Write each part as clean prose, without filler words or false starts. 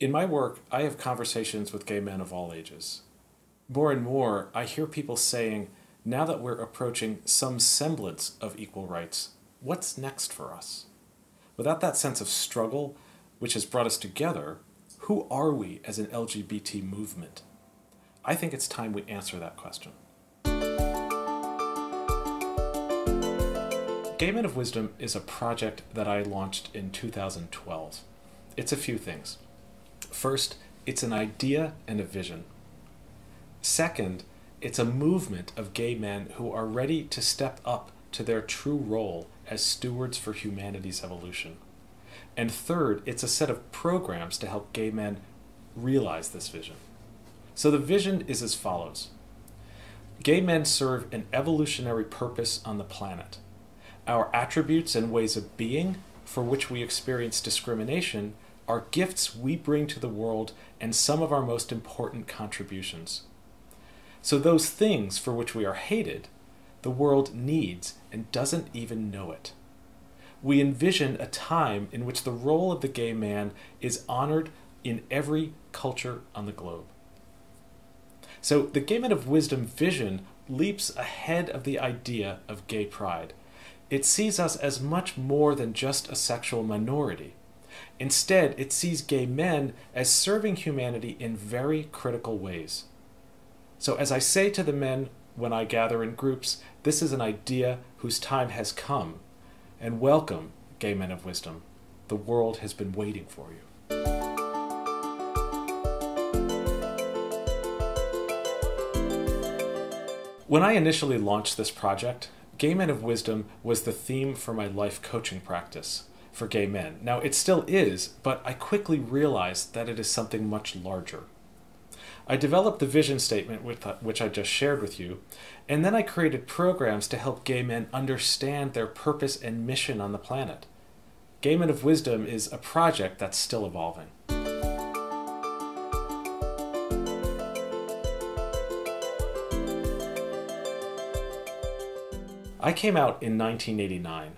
In my work, I have conversations with gay men of all ages. More and more, I hear people saying, now that we're approaching some semblance of equal rights, what's next for us? Without that sense of struggle, which has brought us together, who are we as an LGBT movement? I think it's time we answer that question. Gay Men of Wisdom is a project that I launched in 2012. It's a few things. First, it's an idea and a vision. Second, it's a movement of gay men who are ready to step up to their true role as stewards for humanity's evolution. And third, it's a set of programs to help gay men realize this vision. So the vision is as follows. Gay men serve an evolutionary purpose on the planet. Our attributes and ways of being, for which we experience discrimination, are gifts we bring to the world and some of our most important contributions. So those things for which we are hated, the world needs and doesn't even know it. We envision a time in which the role of the gay man is honored in every culture on the globe. So the Gay Men of Wisdom vision leaps ahead of the idea of gay pride. It sees us as much more than just a sexual minority. Instead, it sees gay men as serving humanity in very critical ways. So as I say to the men when I gather in groups, this is an idea whose time has come. And welcome, Gay Men of Wisdom. The world has been waiting for you. When I initially launched this project, Gay Men of Wisdom was the theme for my life coaching practice for gay men. Now, it still is, but I quickly realized that it is something much larger. I developed the vision statement which I just shared with you, and then I created programs to help gay men understand their purpose and mission on the planet. Gay Men of Wisdom is a project that's still evolving. I came out in 1989.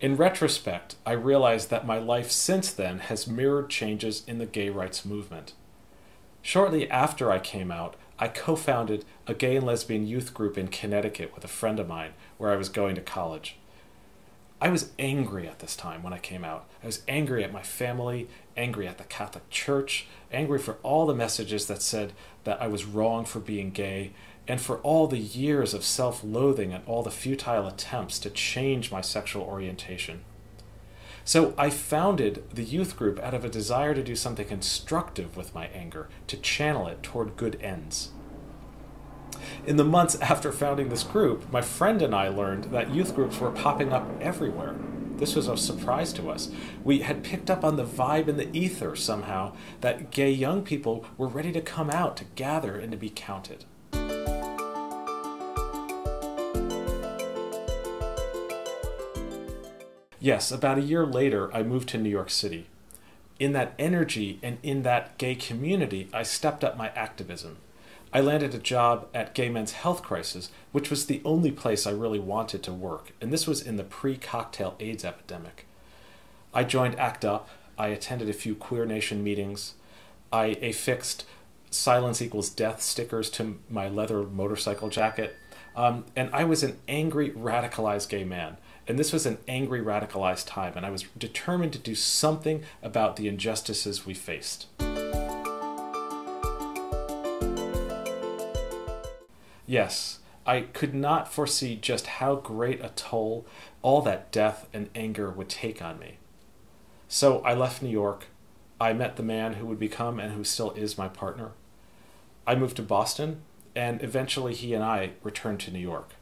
In retrospect, I realized that my life since then has mirrored changes in the gay rights movement. Shortly after I came out, I co-founded a gay and lesbian youth group in Connecticut with a friend of mine where I was going to college. I was angry at this time when I came out. I was angry at my family, angry at the Catholic Church, angry for all the messages that said that I was wrong for being gay, and for all the years of self-loathing and all the futile attempts to change my sexual orientation. So I founded the youth group out of a desire to do something constructive with my anger, to channel it toward good ends. In the months after founding this group, my friend and I learned that youth groups were popping up everywhere. This was a surprise to us. We had picked up on the vibe in the ether somehow that gay young people were ready to come out, to gather, and to be counted. Yes, about a year later, I moved to New York City. In that energy and in that gay community, I stepped up my activism. I landed a job at Gay Men's Health Crisis, which was the only place I really wanted to work, and this was in the pre-cocktail AIDS epidemic. I joined ACT UP, I attended a few Queer Nation meetings, I affixed silence equals death stickers to my leather motorcycle jacket, and I was an angry, radicalized gay man. And this was an angry, radicalized time, and I was determined to do something about the injustices we faced. Yes, I could not foresee just how great a toll all that death and anger would take on me. So I left New York. I met the man who would become and who still is my partner. I moved to Boston, and eventually he and I returned to New York.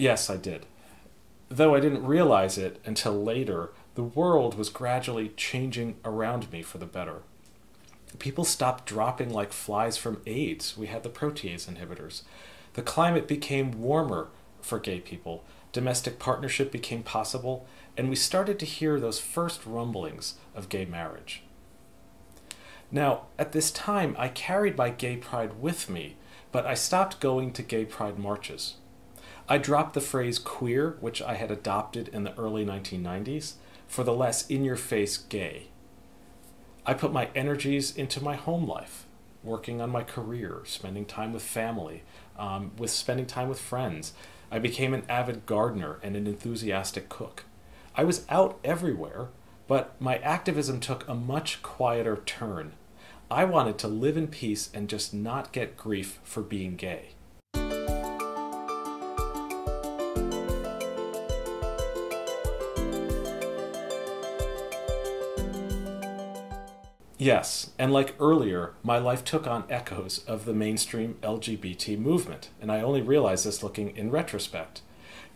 Yes, I did. Though I didn't realize it until later, the world was gradually changing around me for the better. People stopped dropping like flies from AIDS. We had the protease inhibitors. The climate became warmer for gay people. Domestic partnership became possible, and we started to hear those first rumblings of gay marriage. Now, at this time, I carried my gay pride with me, but I stopped going to gay pride marches. I dropped the phrase queer, which I had adopted in the early 1990s, for the less in-your-face gay. I put my energies into my home life, working on my career, spending time with family, with spending time with friends. I became an avid gardener and an enthusiastic cook. I was out everywhere, but my activism took a much quieter turn. I wanted to live in peace and just not get grief for being gay. Yes, and like earlier, my life took on echoes of the mainstream LGBT movement, and I only realized this looking in retrospect.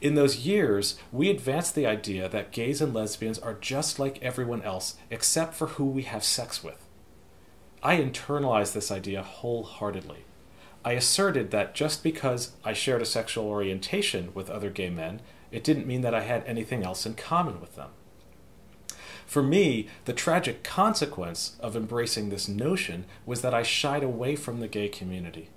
In those years, we advanced the idea that gays and lesbians are just like everyone else except for who we have sex with. I internalized this idea wholeheartedly. I asserted that just because I shared a sexual orientation with other gay men, it didn't mean that I had anything else in common with them. For me, the tragic consequence of embracing this notion was that I shied away from the gay community.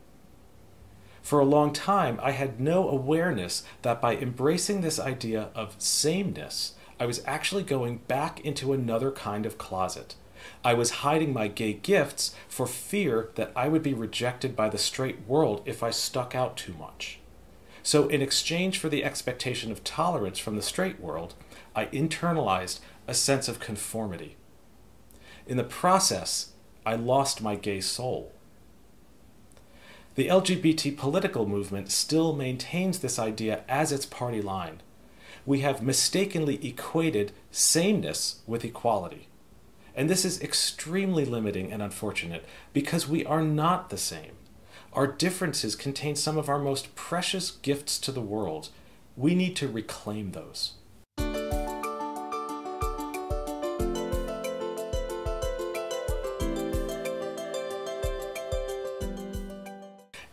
For a long time, I had no awareness that by embracing this idea of sameness, I was actually going back into another kind of closet. I was hiding my gay gifts for fear that I would be rejected by the straight world if I stuck out too much. So in exchange for the expectation of tolerance from the straight world, I internalized a sense of conformity. In the process, I lost my gay soul. The LGBT political movement still maintains this idea as its party line. We have mistakenly equated sameness with equality. And this is extremely limiting and unfortunate because we are not the same. Our differences contain some of our most precious gifts to the world. We need to reclaim those.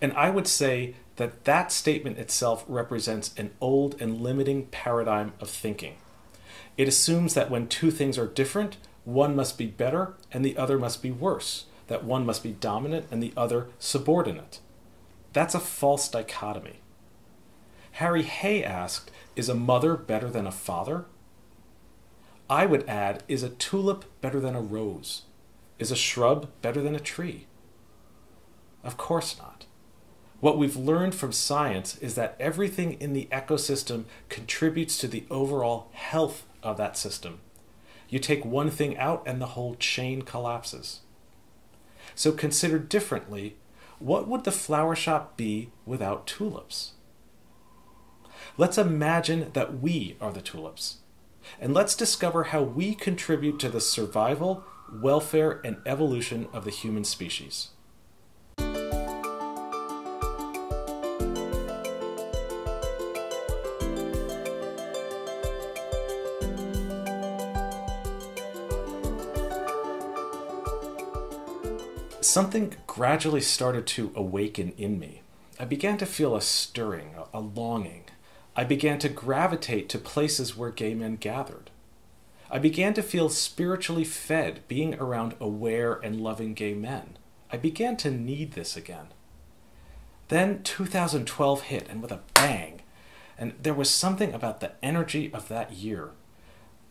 And I would say that that statement itself represents an old and limiting paradigm of thinking. It assumes that when two things are different, one must be better and the other must be worse, that one must be dominant and the other subordinate. That's a false dichotomy. Harry Hay asked, is a mother better than a father? I would add, is a tulip better than a rose? Is a shrub better than a tree? Of course not. What we've learned from science is that everything in the ecosystem contributes to the overall health of that system. You take one thing out and the whole chain collapses. So considered differently, what would the flower shop be without tulips? Let's imagine that we are the tulips, and let's discover how we contribute to the survival, welfare, and evolution of the human species. Something gradually started to awaken in me. I began to feel a stirring, a longing. I began to gravitate to places where gay men gathered. I began to feel spiritually fed being around aware and loving gay men. I began to need this again. Then 2012 hit, and with a bang. And there was something about the energy of that year.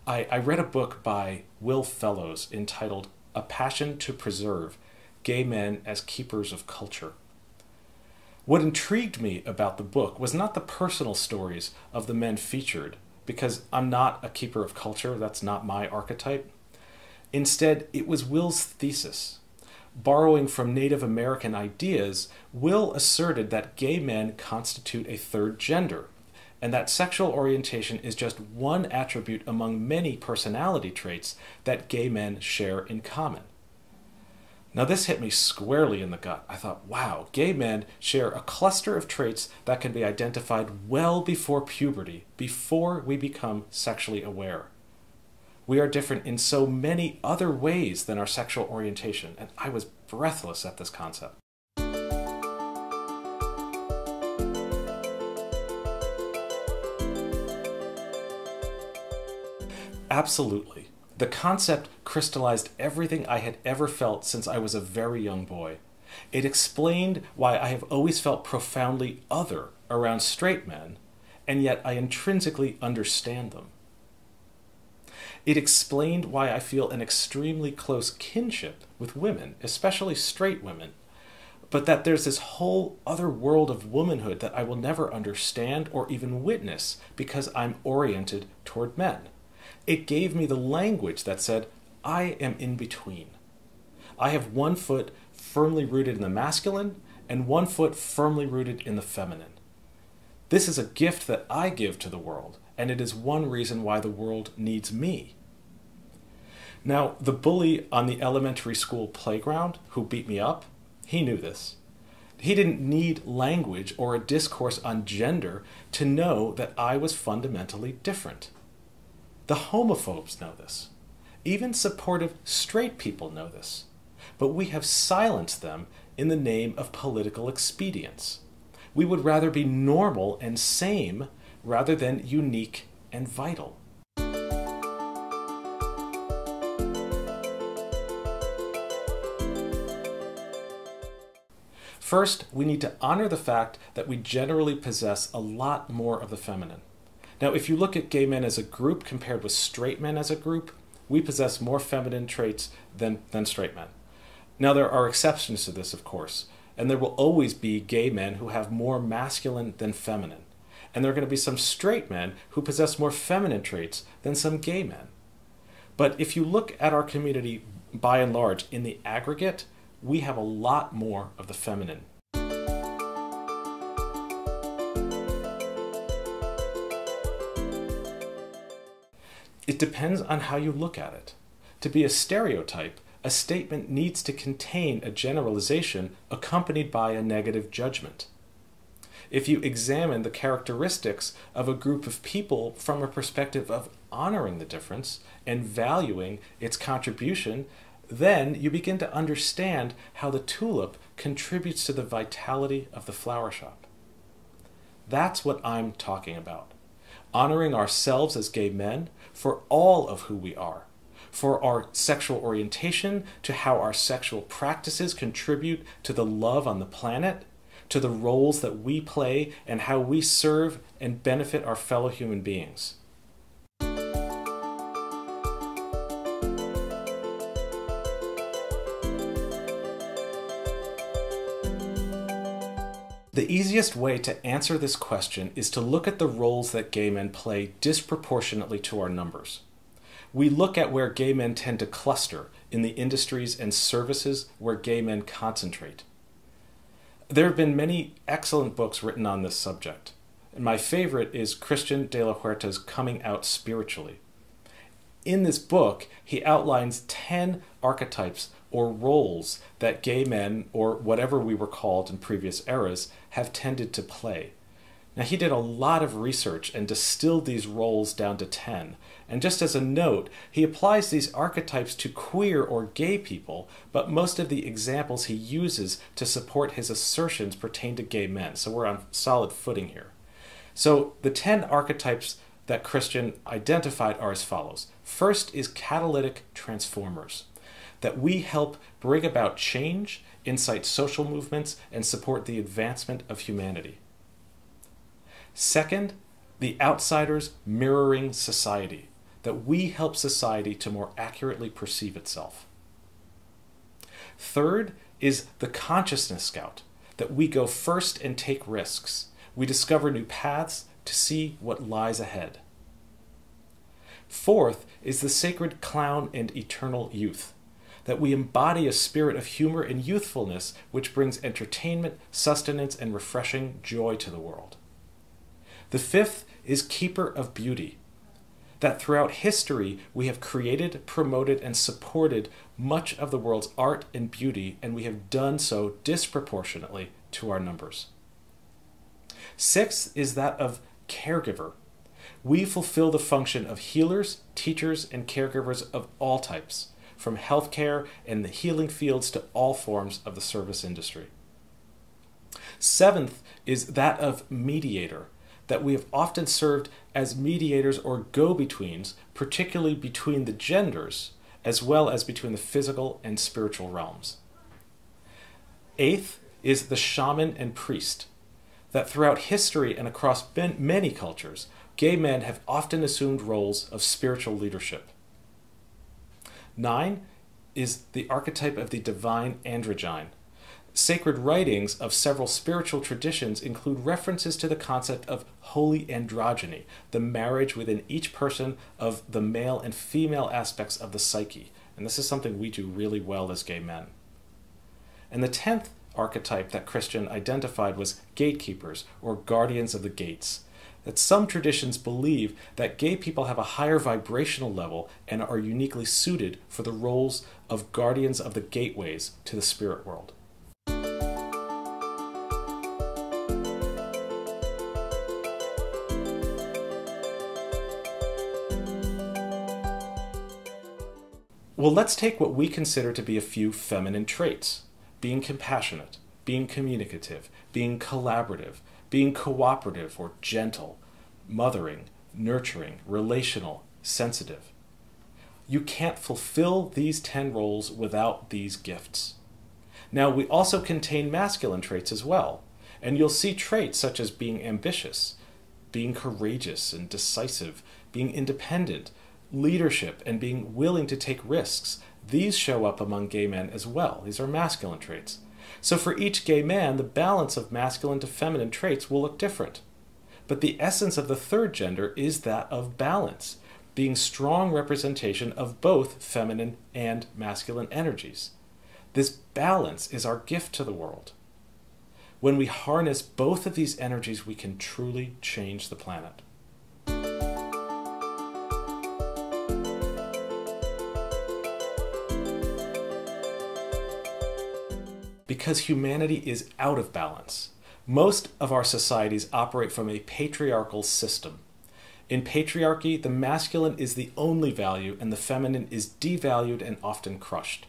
I read a book by Will Fellows entitled A Passion to Preserve, Gay Men as Keepers of Culture. What intrigued me about the book was not the personal stories of the men featured, because I'm not a keeper of culture, that's not my archetype. Instead, it was Will's thesis. Borrowing from Native American ideas, Will asserted that gay men constitute a third gender, and that sexual orientation is just one attribute among many personality traits that gay men share in common. Now this hit me squarely in the gut. I thought, wow, gay men share a cluster of traits that can be identified well before puberty, before we become sexually aware. We are different in so many other ways than our sexual orientation, and I was breathless at this concept. Absolutely. The concept crystallized everything I had ever felt since I was a very young boy. It explained why I have always felt profoundly other around straight men, and yet I intrinsically understand them. It explained why I feel an extremely close kinship with women, especially straight women, but that there's this whole other world of womanhood that I will never understand or even witness because I'm oriented toward men. It gave me the language that said, I am in between. I have one foot firmly rooted in the masculine and one foot firmly rooted in the feminine. This is a gift that I give to the world, and it is one reason why the world needs me. Now, the bully on the elementary school playground who beat me up, he knew this. He didn't need language or a discourse on gender to know that I was fundamentally different. The homophobes know this. Even supportive straight people know this. But we have silenced them in the name of political expedience. We would rather be normal and sane rather than unique and vital. First, we need to honor the fact that we generally possess a lot more of the feminine. Now, if you look at gay men as a group compared with straight men as a group, we possess more feminine traits than straight men. Now, there are exceptions to this, of course, and there will always be gay men who have more masculine than feminine. And there are going to be some straight men who possess more feminine traits than some gay men. But if you look at our community by and large, in the aggregate, we have a lot more of the feminine. It depends on how you look at it. To be a stereotype, a statement needs to contain a generalization accompanied by a negative judgment. If you examine the characteristics of a group of people from a perspective of honoring the difference and valuing its contribution, then you begin to understand how the tulip contributes to the vitality of the flower shop. That's what I'm talking about. Honoring ourselves as gay men for all of who we are, for our sexual orientation, to how our sexual practices contribute to the love on the planet, to the roles that we play and how we serve and benefit our fellow human beings. The easiest way to answer this question is to look at the roles that gay men play disproportionately to our numbers. We look at where gay men tend to cluster in the industries and services where gay men concentrate. There have been many excellent books written on this subject, and my favorite is Christian de la Huerta's Coming Out Spiritually. In this book, he outlines 10 archetypes or roles that gay men, or whatever we were called in previous eras, have tended to play. Now, he did a lot of research and distilled these roles down to 10. And just as a note, he applies these archetypes to queer or gay people, but most of the examples he uses to support his assertions pertain to gay men. So we're on solid footing here. So the 10 archetypes that Christian identified are as follows. First is catalytic transformers, that we help bring about change, incite social movements, and support the advancement of humanity. Second, the outsiders mirroring society, that we help society to more accurately perceive itself. Third is the consciousness scout, that we go first and take risks. We discover new paths to see what lies ahead. Fourth is the sacred clown and eternal youth, that we embody a spirit of humor and youthfulness which brings entertainment, sustenance, and refreshing joy to the world. The fifth is keeper of beauty, that throughout history we have created, promoted, and supported much of the world's art and beauty, and we have done so disproportionately to our numbers. Sixth is that of caregiver. We fulfill the function of healers, teachers, and caregivers of all types, from healthcare and the healing fields to all forms of the service industry. Seventh is that of mediator, that we have often served as mediators or go-betweens, particularly between the genders, as well as between the physical and spiritual realms. Eighth is the shaman and priest, that throughout history and across many cultures, gay men have often assumed roles of spiritual leadership. 9 is the archetype of the divine androgyne. Sacred writings of several spiritual traditions include references to the concept of holy androgyny, the marriage within each person of the male and female aspects of the psyche. And this is something we do really well as gay men. And the 10th archetype that Christian identified was gatekeepers, or guardians of the gates. That some traditions believe that gay people have a higher vibrational level and are uniquely suited for the roles of guardians of the gateways to the spirit world. Well, let's take what we consider to be a few feminine traits: being compassionate, being communicative, being collaborative, being cooperative or gentle, mothering, nurturing, relational, sensitive. You can't fulfill these 10 roles without these gifts. Now, we also contain masculine traits as well, and you'll see traits such as being ambitious, being courageous and decisive, being independent, leadership, and being willing to take risks. These show up among gay men as well. These are masculine traits. So for each gay man, the balance of masculine to feminine traits will look different. But the essence of the third gender is that of balance, being strong representation of both feminine and masculine energies. This balance is our gift to the world. When we harness both of these energies, we can truly change the planet. Because humanity is out of balance. Most of our societies operate from a patriarchal system. In patriarchy, the masculine is the only value and the feminine is devalued and often crushed.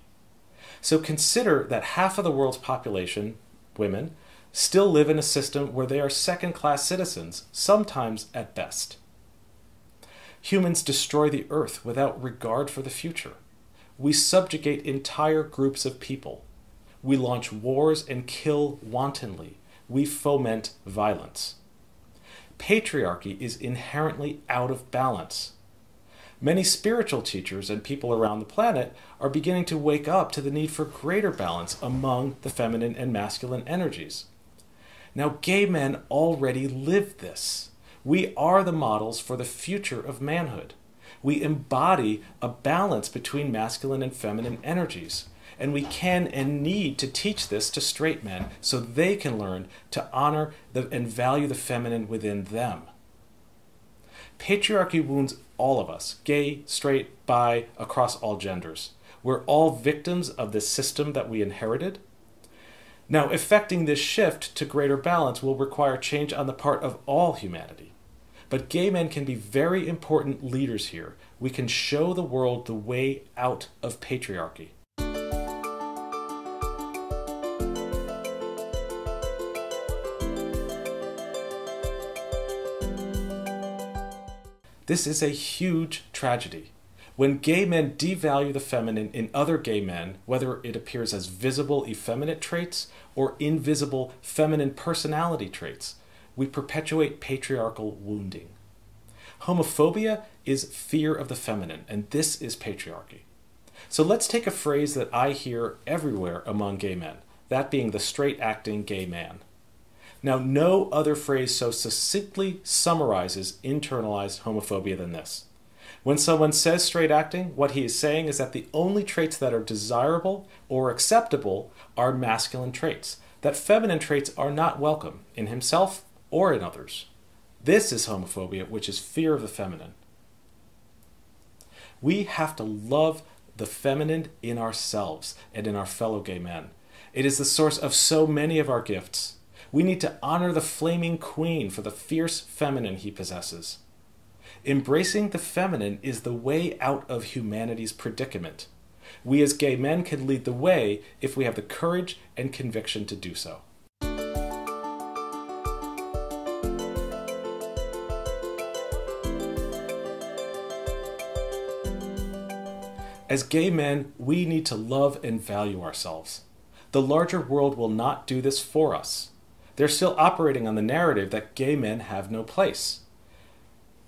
So consider that half of the world's population, women, still live in a system where they are second-class citizens, sometimes at best. Humans destroy the earth without regard for the future. We subjugate entire groups of people. We launch wars and kill wantonly. We foment violence. Patriarchy is inherently out of balance. Many spiritual teachers and people around the planet are beginning to wake up to the need for greater balance among the feminine and masculine energies. Now, gay men already live this. We are the models for the future of manhood. We embody a balance between masculine and feminine energies. And we can and need to teach this to straight men so they can learn to honor and value the feminine within them. Patriarchy wounds all of us, gay, straight, bi, across all genders. We're all victims of this system that we inherited. Now, effecting this shift to greater balance will require change on the part of all humanity. But gay men can be very important leaders here. We can show the world the way out of patriarchy. This is a huge tragedy. When gay men devalue the feminine in other gay men, whether it appears as visible effeminate traits or invisible feminine personality traits, we perpetuate patriarchal wounding. Homophobia is fear of the feminine, and this is patriarchy. So let's take a phrase that I hear everywhere among gay men, that being the straight-acting gay man. Now, no other phrase so succinctly summarizes internalized homophobia than this. When someone says straight acting, what he is saying is that the only traits that are desirable or acceptable are masculine traits, that feminine traits are not welcome in himself or in others. This is homophobia, which is fear of the feminine. We have to love the feminine in ourselves and in our fellow gay men. It is the source of so many of our gifts. We need to honor the flaming queen for the fierce feminine he possesses. Embracing the feminine is the way out of humanity's predicament. We as gay men can lead the way if we have the courage and conviction to do so. As gay men, we need to love and value ourselves. The larger world will not do this for us. They're still operating on the narrative that gay men have no place.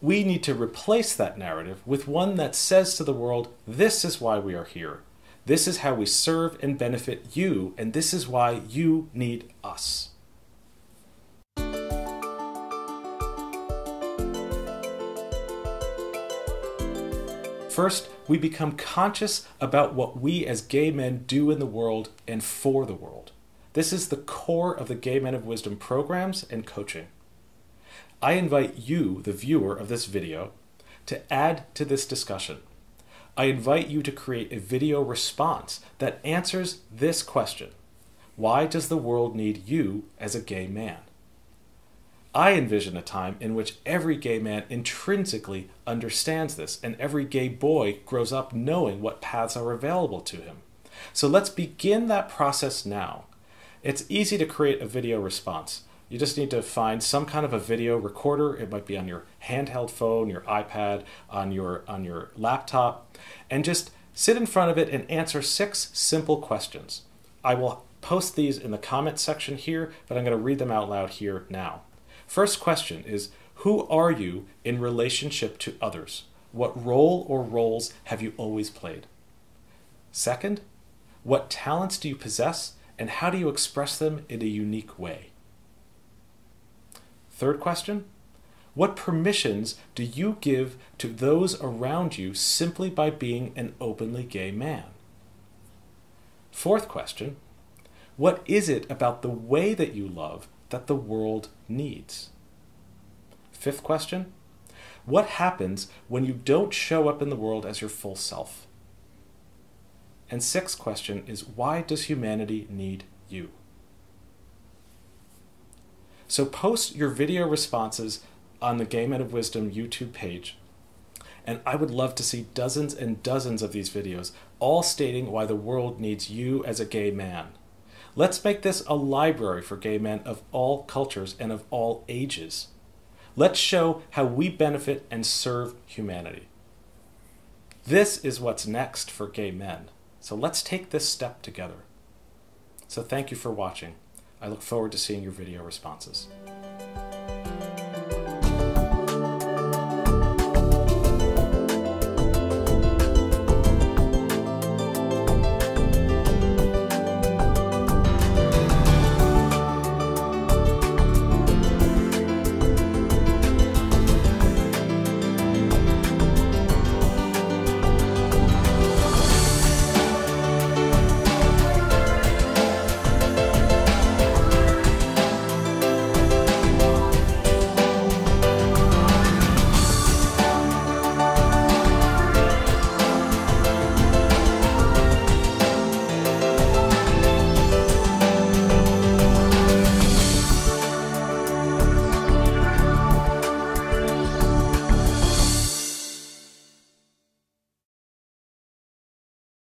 We need to replace that narrative with one that says to the world, this is why we are here. This is how we serve and benefit you, and this is why you need us. First, we become conscious about what we as gay men do in the world and for the world. This is the core of the Gay Men of Wisdom programs and coaching. I invite you, the viewer of this video, to add to this discussion. I invite you to create a video response that answers this question. Why does the world need you as a gay man? I envision a time in which every gay man intrinsically understands this, and every gay boy grows up knowing what paths are available to him. So let's begin that process now. It's easy to create a video response. You just need to find some kind of a video recorder. It might be on your handheld phone, your iPad, on your laptop, and just sit in front of it and answer 6 simple questions. I will post these in the comment section here, but I'm going to read them out loud here now. First question is, who are you in relationship to others? What role or roles have you always played? Second, what talents do you possess and how do you express them in a unique way? Third question, what permissions do you give to those around you simply by being an openly gay man? Fourth question, what is it about the way that you love that the world needs? Fifth question, what happens when you don't show up in the world as your full self? And sixth question is, why does humanity need you? So post your video responses on the Gay Men of Wisdom YouTube page, and I would love to see dozens and dozens of these videos, all stating why the world needs you as a gay man. Let's make this a library for gay men of all cultures and of all ages. Let's show how we benefit and serve humanity. This is what's next for gay men. So let's take this step together. So thank you for watching. I look forward to seeing your video responses.